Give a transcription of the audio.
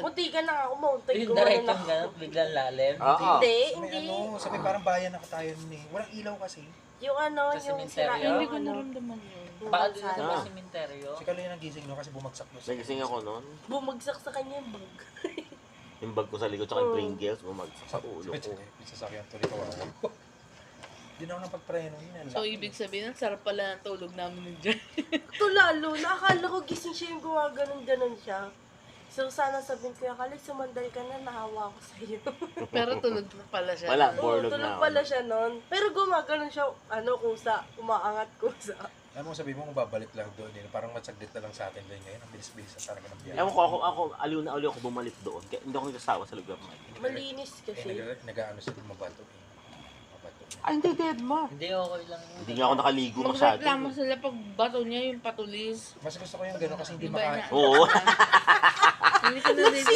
Munti ka na ako, mountain Yung ko direct na yung gano'n, biglang lalim. Oo. Hindi, Sa may hindi. sa may parang bayan ako tayo nun eh. Walang ilaw kasi. Yung ano, Sa yung cemetery. sirain Hindi yung ko ano. naramdaman yun. Yung Baka doon kalsada. sa Ah. sementeryo. Si Kaloy nagising no kasi bumagsak doon. Nagising ako noon. Bumagsak sa kanya yung bag. Yung bag ko sa likod tsaka yung Pringles, bumagsak sa ulo ko. Sa sasakyan tuloy kawawa. Hindi na ako napagpreno yun. So, ibig sabihin, ang sarap pala ng tulog namin ng dyan. Ito lalo, nakakala ko gising siya yung gumaganon-ganon siya. So sana sabihin ko, Kaloy, sumandal ka na, nahawa ako sa'yo. Pero tulog na pala siya. Wala, Oo, borlog tulog na ako. pala siya nun. Pero gumaganon siya, kusa, umaangat kusa. Alam mo sabihin mo kung babalik lang doon eh. Parang matsaglit na lang sa atin doon ngayon. Ang bilis-bilis na talaga ng biyahe. Ewan ko, ako aliw na aliw ako bumalik doon. Kaya hindi ako nagsasawa sa lugar na yun. Malinis kasi. Nag-ano sila mabato eh. Mabato. Ay, hindi, dead ma. Hindi, okay lang yun. Hindi nga ako nakaligo masyado. Magreklamo sila pag bato niya yung patulis. Mas gusto ko yung gano'n kasi hindi Diba maka... na- Oo. Hindi ka na dito.